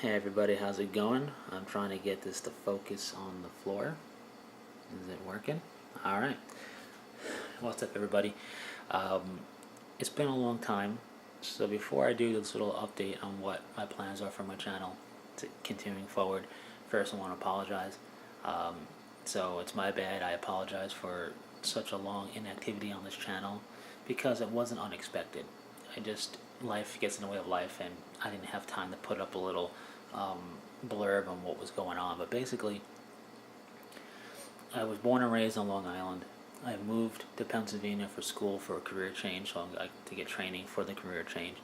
Hey everybody, how's it going? I'm trying to get this to focus on the floor. Is it working? Alright. What's up everybody? Um, it's been a long time, so before I do this little update on what my plans are for my channel to continuing forward, first I want to apologize. Um, so it's my bad, I apologize for such a long inactivity on this channel because it wasn't unexpected. Life gets in the way of life, and I didn't have time to put up a little um, blurb on what was going on. But basically, I was born and raised on Long Island. I moved to Pennsylvania for school for a career change, so to get training for the career change.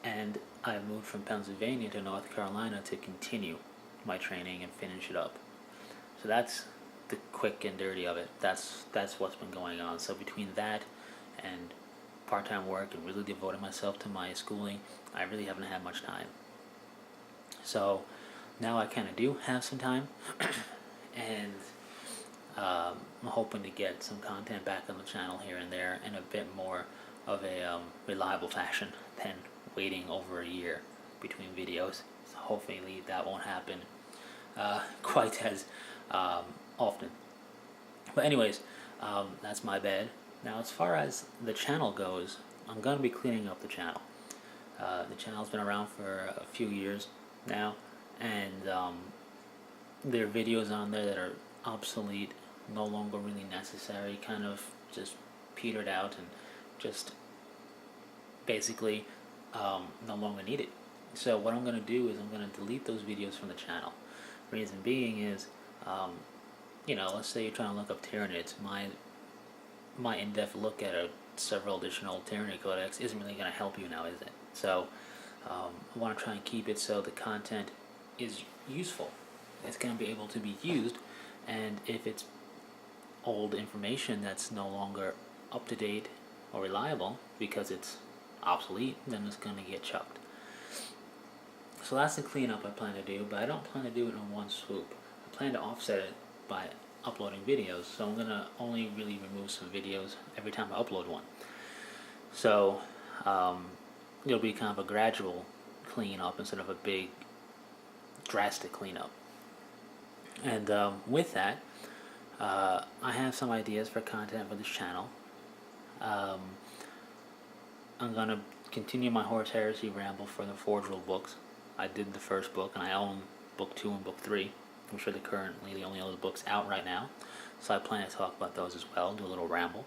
And I moved from Pennsylvania to North Carolina to continue my training and finish it up. So that's the quick and dirty of it. That's what's been going on. So between that and part-time work and really devoting myself to my schooling, I really haven't had much time. So now I kind of do have some time, and I'm hoping to get some content back on the channel here and there in a bit more of a reliable fashion than waiting over a year between videos. So hopefully that won't happen quite as often. But anyways, that's my bad. Now as far as the channel goes, I'm going to be cleaning up the channel. The channel's been around for a few years now, and there are videos on there that are obsolete, no longer really necessary, kind of just petered out and just basically no longer needed. So what I'm going to do is I'm going to delete those videos from the channel. Reason being is, let's say you're trying to look up Tyranids. My in-depth look at several additional Tyranid codex isn't really going to help you now, is it? So I want to try and keep it so the content is useful. It's going to be able to be used, and if it's old information that's no longer up to date or reliable because it's obsolete, then it's going to get chucked. So that's the cleanup I plan to do, but I don't plan to do it in one swoop. I plan to offset it by uploading videos, so I'm going to only really remove some videos every time I upload one. So it'll be kind of a gradual cleanup instead of a big drastic cleanup. And with that, I have some ideas for content for this channel. I'm going to continue my Horus Heresy ramble for the Forge World books. I did the first book, and I own book 2 and book 3, which are currently the only other books out right now. So I plan to talk about those as well, do a little ramble.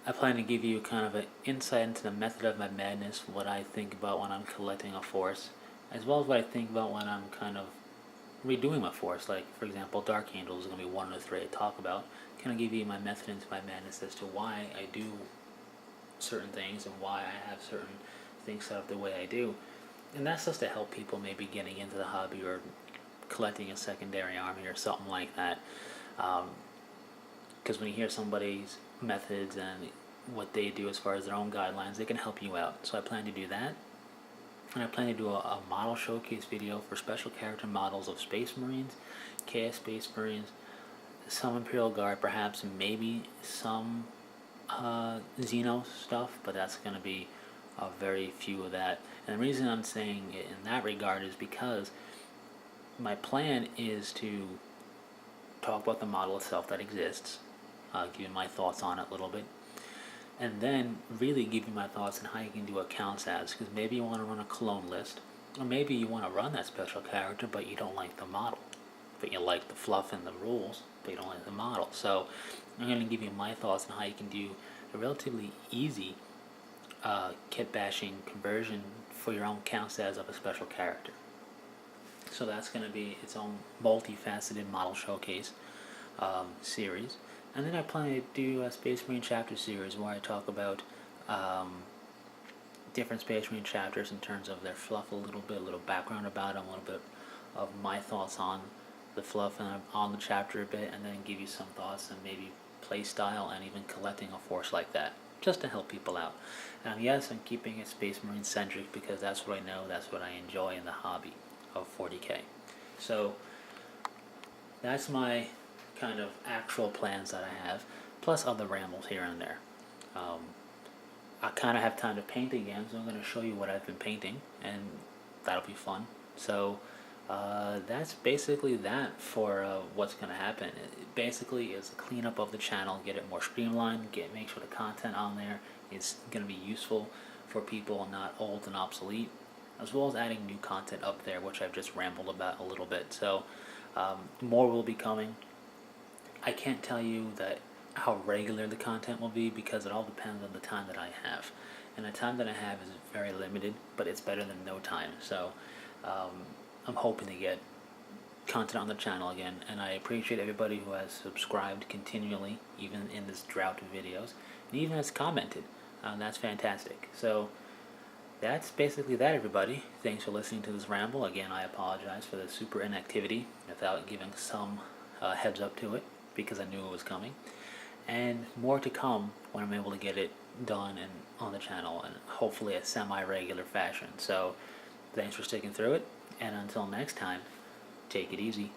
I plan to give you kind of an insight into the method of my madness, what I think about when I'm collecting a force, as well as what I think about when I'm kind of redoing my force. Like, for example, Dark Angels is going to be one of the 3 I talk about. Kind of give you my method into my madness as to why I do certain things and why I have certain things set up the way I do. And that's just to help people maybe getting into the hobby or collecting a secondary army or something like that. Because when you hear somebody's methods and what they do as far as their own guidelines, they can help you out. So I plan to do that. And I plan to do a model showcase video for special character models of Space Marines, Chaos Space Marines, some Imperial Guard perhaps, and maybe some Xeno stuff, but that's going to be very few of that. And the reason I'm saying it in that regard is because my plan is to talk about the model itself that exists, give you my thoughts on it a little bit, and then really give you my thoughts on how you can do accounts as, because maybe you want to run a clone list, or maybe you want to run that special character but you don't like the model, but you like the fluff and the rules, but you don't like the model. So I'm going to give you my thoughts on how you can do a relatively easy kit bashing conversion for your own count stats of a special character. So that's going to be its own multifaceted model showcase series. And then I plan to do a Space Marine chapter series where I talk about different Space Marine chapters in terms of their fluff a little bit, a little background about them, a little bit of my thoughts on the fluff and on the chapter a bit, and then give you some thoughts on maybe play style and even collecting a force like that, just to help people out. And yes, I'm keeping it Space Marine centric because that's what I know, that's what I enjoy in the hobby of 40k. So that's my kind of actual plans that I have, plus other rambles here and there. I kind of have time to paint again, so I'm going to show you what I've been painting, and that'll be fun. So that's basically that for what's going to happen. It basically is a cleanup of the channel, get it more streamlined, make sure the content on there is going to be useful for people, not old and obsolete, as well as adding new content up there, which I've just rambled about a little bit. So more will be coming. I can't tell you that how regular the content will be, because it all depends on the time that I have, and the time that I have is very limited, but it's better than no time. So I'm hoping to get content on the channel again, and I appreciate everybody who has subscribed continually, even in this drought of videos, and even has commented. That's fantastic. So that's basically that, everybody. Thanks for listening to this ramble. Again, I apologize for the super inactivity without giving some heads up to it, because I knew it was coming. And more to come when I'm able to get it done and on the channel, and hopefully a semi-regular fashion. So thanks for sticking through it, and until next time, take it easy.